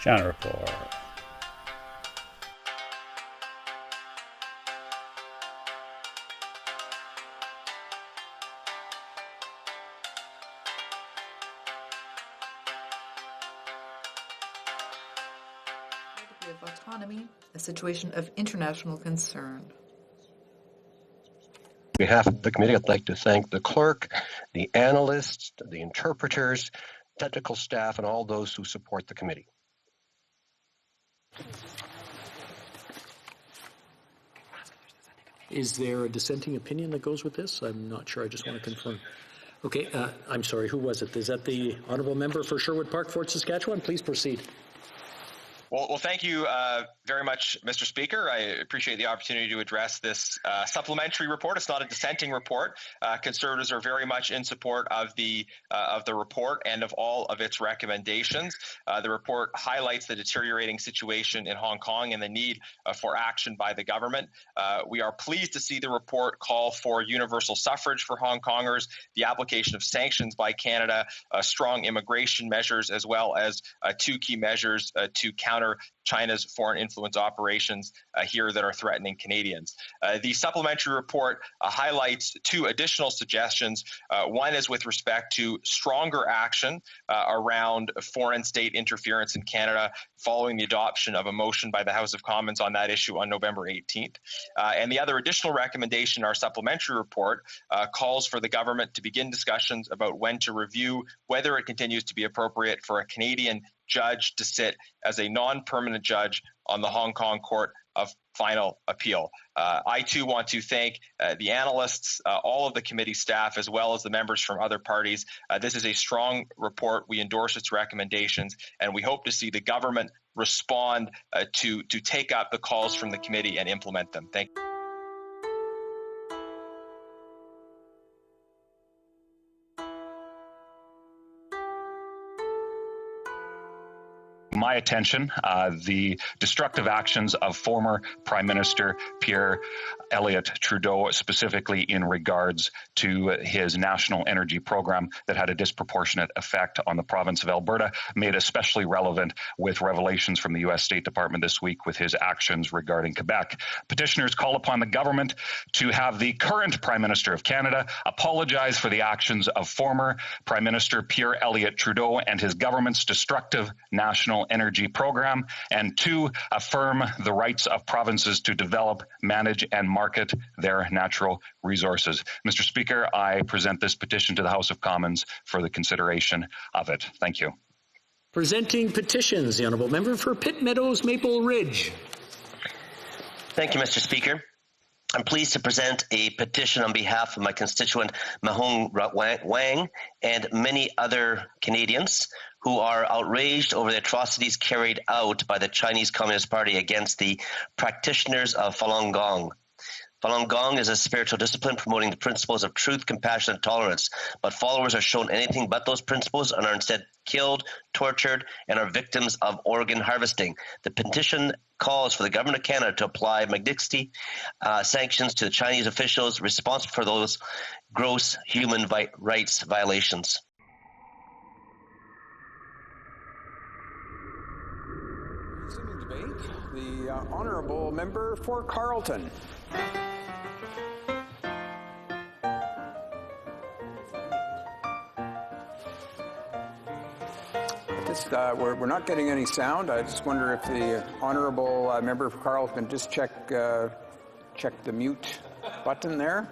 Rapport. Of autonomy, a situation of international concern. On behalf of the committee, I'd like to thank the clerk, the analysts, the interpreters, technical staff, and all those who support the committee. Is there a dissenting opinion that goes with this? I'm not sure. I just want to confirm. Okay, I'm sorry. Who was it? Is that the honourable member for Sherwood Park, Fort Saskatchewan? Please proceed. Well, thank you very much, Mr. Speaker. I appreciate the opportunity to address this supplementary report. It's not a dissenting report. Conservatives are very much in support of the report and of all of its recommendations. The report highlights the deteriorating situation in Hong Kong and the need for action by the government. We are pleased to see the report call for universal suffrage for Hong Kongers, the application of sanctions by Canada, strong immigration measures, as well as two key measures to counter China's foreign influence operations here that are threatening Canadians. The supplementary report highlights two additional suggestions. One is with respect to stronger action around foreign state interference in Canada following the adoption of a motion by the House of Commons on that issue on November 18th. And the other additional recommendation in our supplementary report calls for the government to begin discussions about when to review whether it continues to be appropriate for a Canadian judge to sit as a non-permanent judge on the Hong Kong Court of Final Appeal. I too want to thank the analysts, all of the committee staff, as well as the members from other parties. This is a strong report. We endorse its recommendations, and we hope to see the government respond to take up the calls from the committee and implement them. Thank you. My attention, the destructive actions of former Prime Minister Pierre Elliot Trudeau, specifically in regards to his national energy program that had a disproportionate effect on the province of Alberta, made especially relevant with revelations from the U.S. State Department this week with his actions regarding Quebec. Petitioners call upon the government to have the current Prime Minister of Canada apologize for the actions of former Prime Minister Pierre Elliot Trudeau and his government's destructive national energy program, and two, affirm the rights of provinces to develop, manage, and market their natural resources. Mr. Speaker, I present this petition to the House of Commons for the consideration of it. Thank you. Presenting petitions, the honourable member for Pitt Meadows, Maple Ridge. Thank you, Mr. Speaker. I'm pleased to present a petition on behalf of my constituent Mahong Wang and many other Canadians who are outraged over the atrocities carried out by the Chinese Communist Party against the practitioners of Falun Gong. Falun Gong is a spiritual discipline promoting the principles of truth, compassion, and tolerance, but followers are shown anything but those principles and are instead killed, tortured, and are victims of organ harvesting. The petition calls for the Government of Canada to apply Magnitsky sanctions to the Chinese officials responsible for those gross human rights violations. Resuming debate, the honourable member for Carleton. We're not getting any sound. I just wonder if the honourable member for Carleton can just check the mute button there.